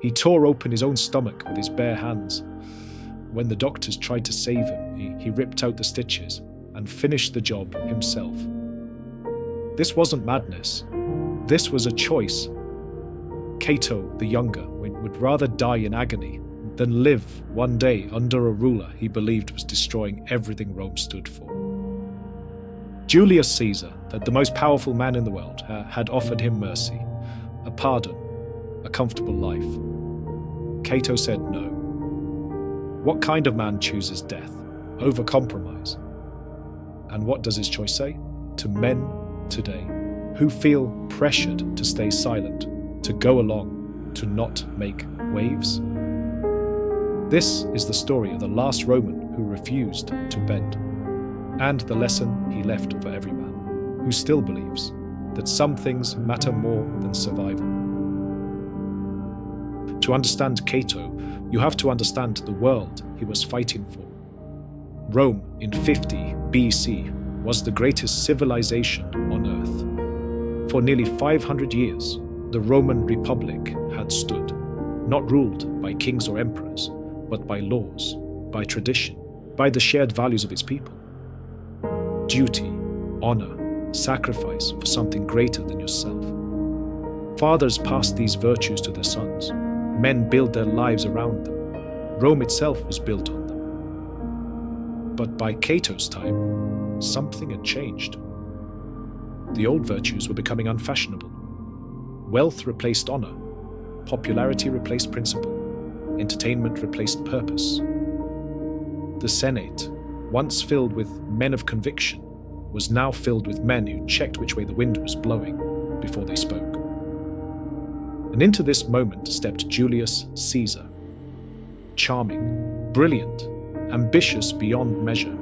He tore open his own stomach with his bare hands. When the doctors tried to save him, he ripped out the stitches and finished the job himself. This wasn't madness. This was a choice. Cato the Younger would rather die in agony than live one day under a ruler he believed was destroying everything Rome stood for. Julius Caesar, the most powerful man in the world, had offered him mercy, a pardon, a comfortable life. Cato said no. What kind of man chooses death over compromise? And what does his choice say? To men today who feel pressured to stay silent, to go along, to not make waves. This is the story of the last Roman who refused to bend, and the lesson he left for every man who still believes that some things matter more than survival. To understand Cato, you have to understand the world he was fighting for. Rome in 50 BC was the greatest civilization on earth. For nearly 500 years, the Roman Republic had stood, not ruled by kings or emperors, but by laws, by tradition, by the shared values of its people. Duty, honor, sacrifice for something greater than yourself. Fathers passed these virtues to their sons. Men built their lives around them. Rome itself was built on them. But by Cato's time, something had changed. The old virtues were becoming unfashionable. Wealth replaced honor. Popularity replaced principle. Entertainment replaced purpose. The Senate, once filled with men of conviction, was now filled with men who checked which way the wind was blowing before they spoke. And into this moment stepped Julius Caesar. Charming, brilliant, ambitious beyond measure.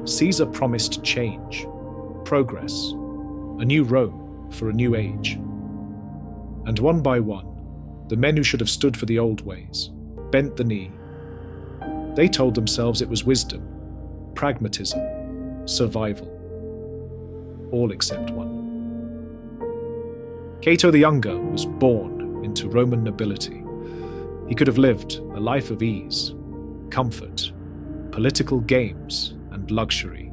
Caesar promised change, progress, a new Rome for a new age. And one by one, the men who should have stood for the old ways bent the knee. They told themselves it was wisdom, pragmatism, survival. All except one. Cato the Younger was born into Roman nobility. He could have lived a life of ease, comfort, political games, and luxury.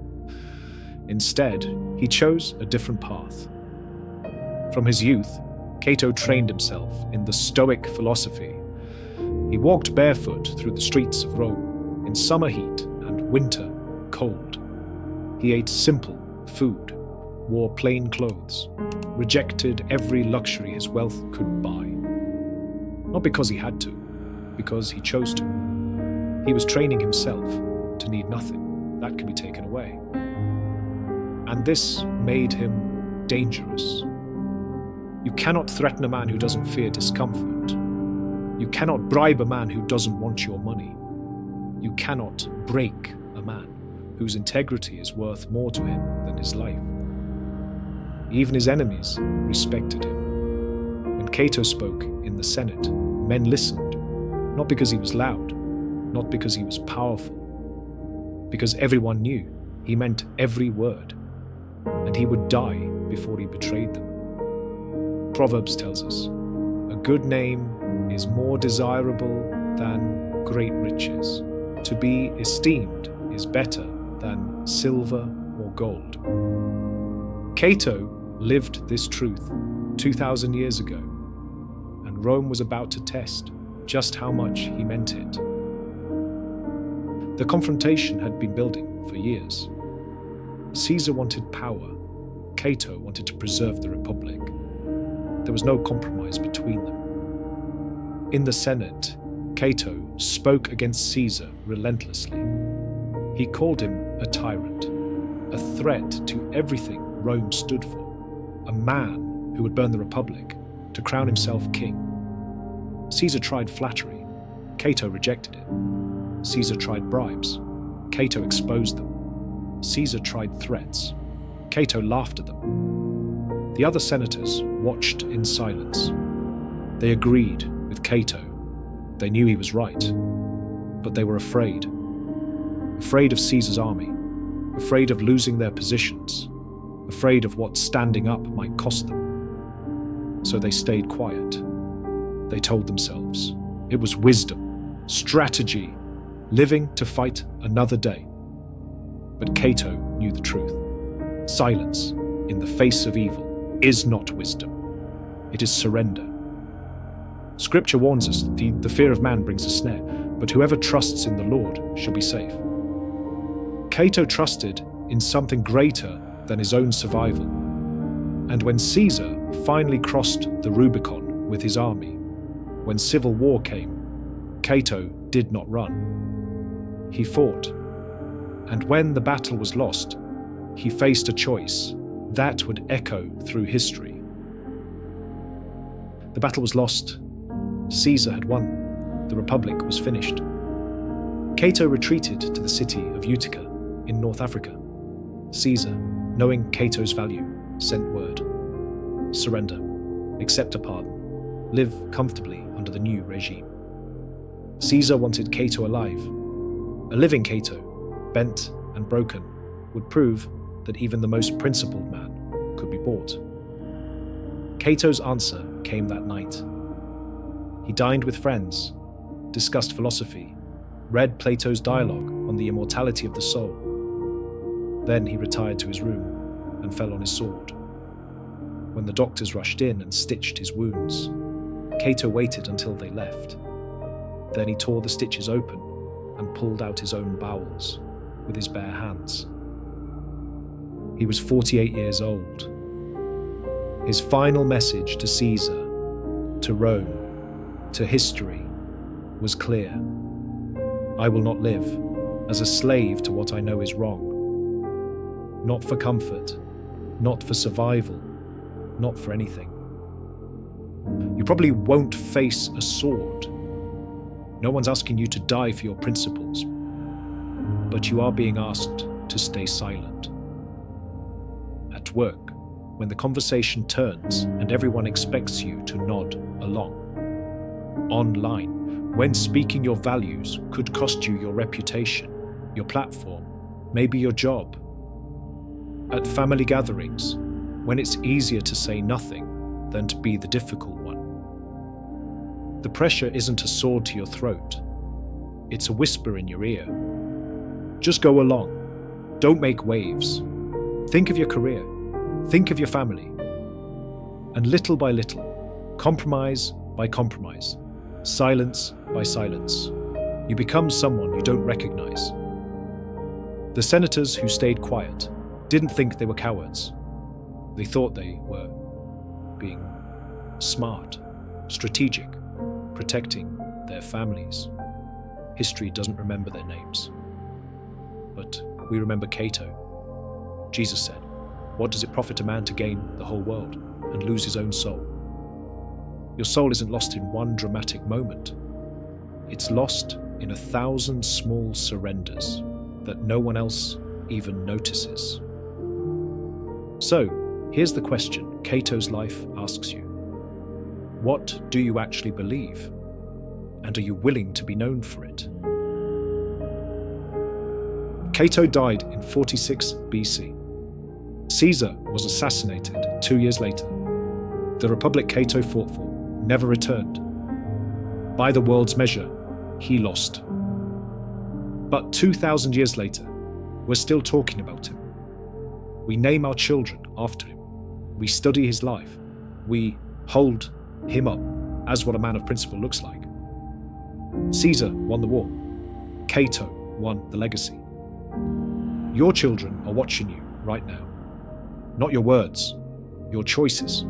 Instead, he chose a different path. From his youth, Cato trained himself in the Stoic philosophy. He walked barefoot through the streets of Rome in summer heat and winter cold. He ate simple food, wore plain clothes, rejected every luxury his wealth could buy. Not because he had to, because he chose to. He was training himself to need nothing that can be taken away. And this made him dangerous. You cannot threaten a man who doesn't fear discomfort. You cannot bribe a man who doesn't want your money. You cannot break a man whose integrity is worth more to him than his life. Even his enemies respected him. When Cato spoke in the Senate, men listened, not because he was loud, not because he was powerful, because everyone knew he meant every word, and he would die before he betrayed them. Proverbs tells us, a good name is more desirable than great riches. To be esteemed is better than silver or gold. Cato lived this truth 2,000 years ago, and Rome was about to test just how much he meant it. The confrontation had been building for years. Caesar wanted power. Cato wanted to preserve the Republic. There was no compromise between them. In the Senate, Cato spoke against Caesar relentlessly. He called him a tyrant, a threat to everything Rome stood for, a man who would burn the Republic to crown himself king. Caesar tried flattery. Cato rejected it. Caesar tried bribes. Cato exposed them. Caesar tried threats. Cato laughed at them. The other senators watched in silence. They agreed with Cato. They knew he was right, but they were afraid. Afraid of Caesar's army, afraid of losing their positions, afraid of what standing up might cost them. So they stayed quiet. they told themselves. It was wisdom, strategy, living to fight another day. But Cato knew the truth. Silence in the face of evil is not wisdom. It is surrender. Scripture warns us that the fear of man brings a snare, but whoever trusts in the Lord shall be safe. Cato trusted in something greater than his own survival. And when Caesar finally crossed the Rubicon with his army, when civil war came, Cato did not run. He fought. And when the battle was lost, he faced a choice that would echo through history. The battle was lost. Caesar had won. The Republic was finished. Cato retreated to the city of Utica in North Africa. Caesar, knowing Cato's value, sent word. Surrender. Accept a pardon. Live comfortably under the new regime. Caesar wanted Cato alive. A living Cato, bent and broken, would prove that even the most principled man could be bought. Cato's answer came that night. He dined with friends, discussed philosophy, read Plato's dialogue on the immortality of the soul. Then he retired to his room and fell on his sword. When the doctors rushed in and stitched his wounds, Cato waited until they left. Then he tore the stitches open and pulled out his own bowels with his bare hands. He was 48 years old. His final message to Caesar, to Rome, to history, was clear. I will not live as a slave to what I know is wrong. Not for comfort, not for survival, not for anything. You probably won't face a sword. No one's asking you to die for your principles, but you are being asked to stay silent. At work, when the conversation turns and everyone expects you to nod along. Online, when speaking your values could cost you your reputation, your platform, maybe your job. At family gatherings, when it's easier to say nothing than to be the difficult one. The pressure isn't a sword to your throat. It's a whisper in your ear. Just go along. Don't make waves. Think of your career. Think of your family. And little by little, compromise by compromise, silence by silence, you become someone you don't recognize. The senators who stayed quiet didn't think they were cowards. They thought they were being smart, strategic, protecting their families. History doesn't remember their names. But we remember Cato. Jesus said, "What does it profit a man to gain the whole world and lose his own soul?" Your soul isn't lost in one dramatic moment. It's lost in 1,000 small surrenders that no one else even notices. So, here's the question Cato's life asks you. What do you actually believe? And are you willing to be known for it? Cato died in 46 BC. Caesar was assassinated 2 years later. The republic Cato fought for never returned. By the world's measure, he lost. But 2,000 years later, we're still talking about him. We name our children after him. We study his life. We hold him up as what a man of principle looks like. Caesar won the war. Cato won the legacy. Your children are watching you right now. Not your words, your choices.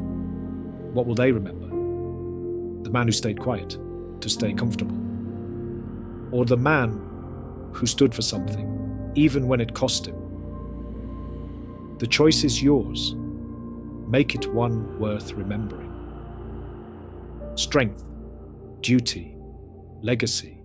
What will they remember? The man who stayed quiet to stay comfortable? Or the man who stood for something, even when it cost him? The choice is yours. Make it one worth remembering. Strength, duty, legacy.